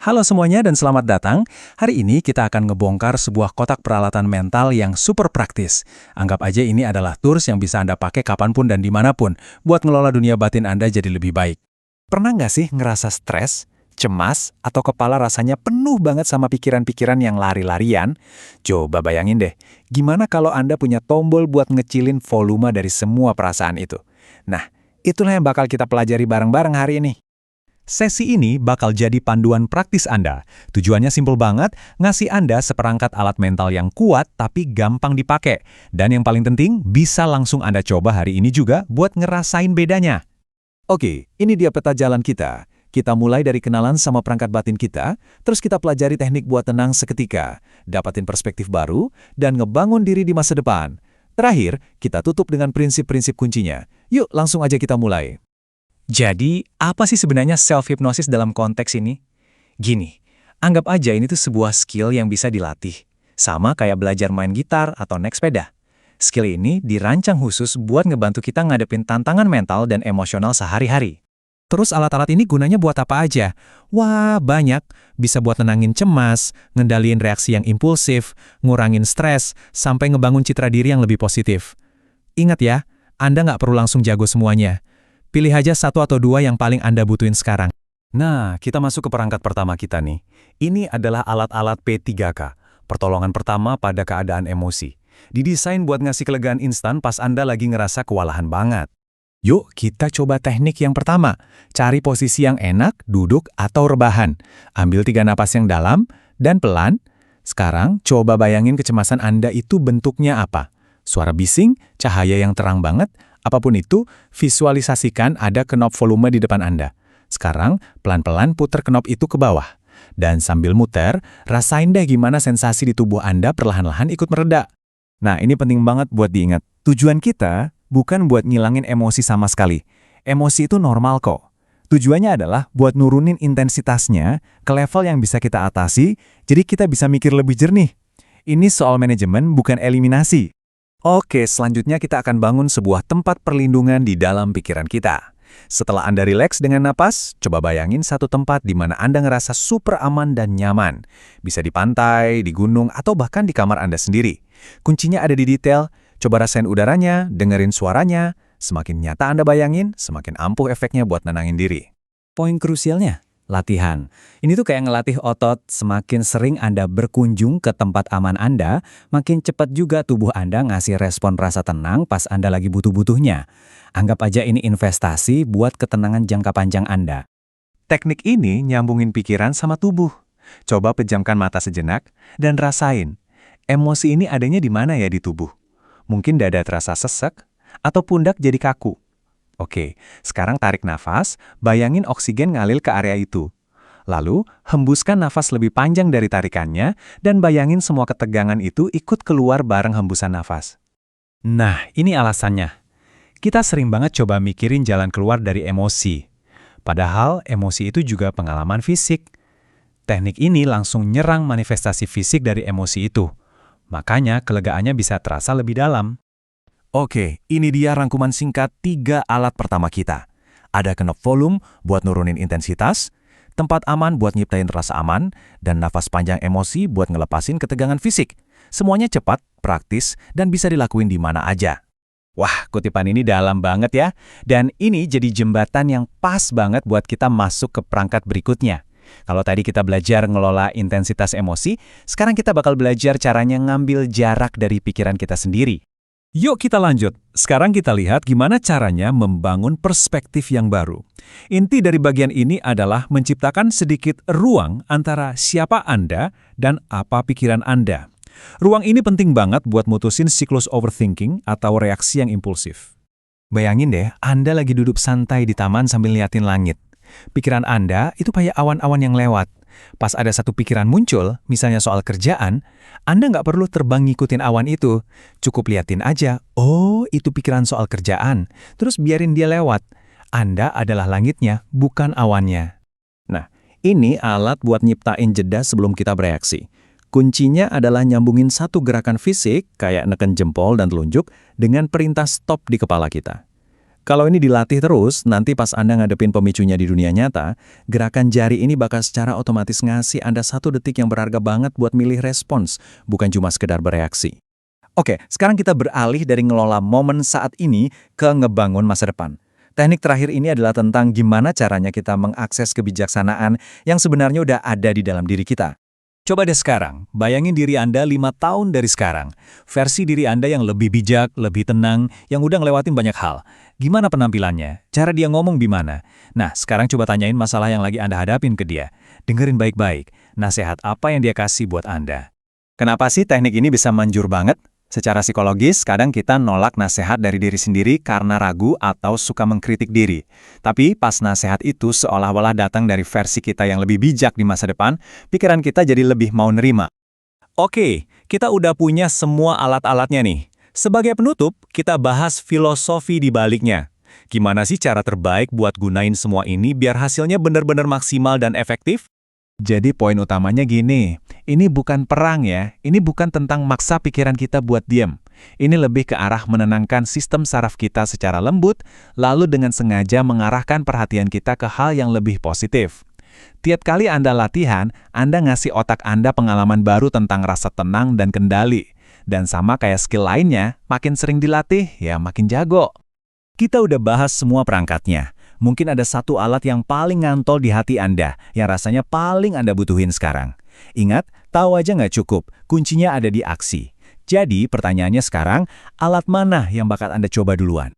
Halo semuanya dan selamat datang. Hari ini kita akan ngebongkar sebuah kotak peralatan mental yang super praktis. Anggap aja ini adalah tools yang bisa Anda pakai kapanpun dan dimanapun buat ngelola dunia batin Anda jadi lebih baik. Pernah nggak sih ngerasa stres, cemas, atau kepala rasanya penuh banget sama pikiran-pikiran yang lari-larian? Coba bayangin deh, gimana kalau Anda punya tombol buat ngecilin volume dari semua perasaan itu? Nah, itulah yang bakal kita pelajari bareng-bareng hari ini. Sesi ini bakal jadi panduan praktis Anda. Tujuannya simpel banget, ngasih Anda seperangkat alat mental yang kuat tapi gampang dipakai. Dan yang paling penting, bisa langsung Anda coba hari ini juga buat ngerasain bedanya. Oke, ini dia peta jalan kita. Kita mulai dari kenalan sama perangkat batin kita, terus kita pelajari teknik buat tenang seketika, dapatin perspektif baru, dan ngebangun diri di masa depan. Terakhir, kita tutup dengan prinsip-prinsip kuncinya. Yuk, langsung aja kita mulai. Jadi, apa sih sebenarnya self-hypnosis dalam konteks ini? Gini, anggap aja ini tuh sebuah skill yang bisa dilatih. Sama kayak belajar main gitar atau naik sepeda. Skill ini dirancang khusus buat ngebantu kita ngadepin tantangan mental dan emosional sehari-hari. Terus alat-alat ini gunanya buat apa aja? Wah, banyak. Bisa buat nenangin cemas, ngendaliin reaksi yang impulsif, ngurangin stres, sampai ngebangun citra diri yang lebih positif. Ingat ya, Anda nggak perlu langsung jago semuanya. Pilih aja satu atau dua yang paling Anda butuhin sekarang. Nah, kita masuk ke perangkat pertama kita nih. Ini adalah alat-alat P3K, pertolongan pertama pada keadaan emosi. Didesain buat ngasih kelegaan instan pas Anda lagi ngerasa kewalahan banget. Yuk, kita coba teknik yang pertama. Cari posisi yang enak, duduk atau rebahan. Ambil 3 napas yang dalam dan pelan. Sekarang, coba bayangin kecemasan Anda itu bentuknya apa. Suara bising, cahaya yang terang banget, apapun itu, visualisasikan ada knob volume di depan Anda. Sekarang, pelan-pelan puter knob itu ke bawah. Dan sambil muter, rasain deh gimana sensasi di tubuh Anda perlahan-lahan ikut mereda. Nah, ini penting banget buat diingat. Tujuan kita bukan buat ngilangin emosi sama sekali. Emosi itu normal kok. Tujuannya adalah buat nurunin intensitasnya ke level yang bisa kita atasi, jadi kita bisa mikir lebih jernih. Ini soal manajemen, bukan eliminasi. Oke, selanjutnya kita akan bangun sebuah tempat perlindungan di dalam pikiran kita. Setelah Anda rileks dengan napas, coba bayangin satu tempat di mana Anda ngerasa super aman dan nyaman. Bisa di pantai, di gunung, atau bahkan di kamar Anda sendiri. Kuncinya ada di detail, coba rasain udaranya, dengerin suaranya. Semakin nyata Anda bayangin, semakin ampuh efeknya buat nenangin diri. Poin krusialnya, latihan. Ini tuh kayak ngelatih otot, semakin sering Anda berkunjung ke tempat aman Anda, makin cepat juga tubuh Anda ngasih respon rasa tenang pas Anda lagi butuh-butuhnya. Anggap aja ini investasi buat ketenangan jangka panjang Anda. Teknik ini nyambungin pikiran sama tubuh. Coba pejamkan mata sejenak dan rasain. Emosi ini adanya di mana ya di tubuh? Mungkin dada terasa sesek atau pundak jadi kaku. Oke, sekarang tarik nafas, bayangin oksigen ngalir ke area itu. Lalu, hembuskan nafas lebih panjang dari tarikannya dan bayangin semua ketegangan itu ikut keluar bareng hembusan nafas. Nah, ini alasannya. Kita sering banget coba mikirin jalan keluar dari emosi. Padahal emosi itu juga pengalaman fisik. Teknik ini langsung nyerang manifestasi fisik dari emosi itu. Makanya kelegaannya bisa terasa lebih dalam. Oke, ini dia rangkuman singkat 3 alat pertama kita. Ada knob volume buat nurunin intensitas, tempat aman buat nyiptain rasa aman, dan nafas panjang emosi buat ngelepasin ketegangan fisik. Semuanya cepat, praktis, dan bisa dilakuin di mana aja. Wah, kutipan ini dalam banget ya. Dan ini jadi jembatan yang pas banget buat kita masuk ke perangkat berikutnya. Kalau tadi kita belajar ngelola intensitas emosi, sekarang kita bakal belajar caranya ngambil jarak dari pikiran kita sendiri. Yuk kita lanjut. Sekarang kita lihat gimana caranya membangun perspektif yang baru. Inti dari bagian ini adalah menciptakan sedikit ruang antara siapa Anda dan apa pikiran Anda. Ruang ini penting banget buat mutusin siklus overthinking atau reaksi yang impulsif. Bayangin deh, Anda lagi duduk santai di taman sambil liatin langit. Pikiran Anda itu kayak awan-awan yang lewat. Pas ada satu pikiran muncul, misalnya soal kerjaan, Anda nggak perlu terbang ngikutin awan itu. Cukup liatin aja, oh itu pikiran soal kerjaan. Terus biarin dia lewat. Anda adalah langitnya, bukan awannya. Nah, ini alat buat nyiptain jeda sebelum kita bereaksi. Kuncinya adalah nyambungin satu gerakan fisik, kayak neken jempol dan telunjuk, dengan perintah stop di kepala kita. Kalau ini dilatih terus, nanti pas Anda ngadepin pemicunya di dunia nyata, gerakan jari ini bakal secara otomatis ngasih Anda 1 detik yang berharga banget buat milih respons, bukan cuma sekedar bereaksi. Oke, sekarang kita beralih dari ngelola momen saat ini ke ngebangun masa depan. Teknik terakhir ini adalah tentang gimana caranya kita mengakses kebijaksanaan yang sebenarnya udah ada di dalam diri kita. Coba deh sekarang, bayangin diri Anda 5 tahun dari sekarang. Versi diri Anda yang lebih bijak, lebih tenang, yang udah ngelewatin banyak hal. Gimana penampilannya? Cara dia ngomong gimana? Nah, sekarang coba tanyain masalah yang lagi Anda hadapin ke dia. Dengerin baik-baik, nasihat apa yang dia kasih buat Anda. Kenapa sih teknik ini bisa manjur banget? Secara psikologis, kadang kita nolak nasihat dari diri sendiri karena ragu atau suka mengkritik diri. Tapi pas nasihat itu seolah-olah datang dari versi kita yang lebih bijak di masa depan, pikiran kita jadi lebih mau nerima. Oke, kita udah punya semua alat-alatnya nih. Sebagai penutup, kita bahas filosofi di baliknya. Gimana sih cara terbaik buat gunain semua ini biar hasilnya benar-benar maksimal dan efektif? Jadi poin utamanya gini, ini bukan perang ya, ini bukan tentang maksa pikiran kita buat diam. Ini lebih ke arah menenangkan sistem saraf kita secara lembut, lalu dengan sengaja mengarahkan perhatian kita ke hal yang lebih positif. Tiap kali Anda latihan, Anda ngasih otak Anda pengalaman baru tentang rasa tenang dan kendali. Dan sama kayak skill lainnya, makin sering dilatih, ya makin jago. Kita udah bahas semua perangkatnya. Mungkin ada satu alat yang paling ngantol di hati Anda, yang rasanya paling Anda butuhin sekarang. Ingat, tahu aja nggak cukup, kuncinya ada di aksi. Jadi, pertanyaannya sekarang, alat mana yang bakal Anda coba duluan?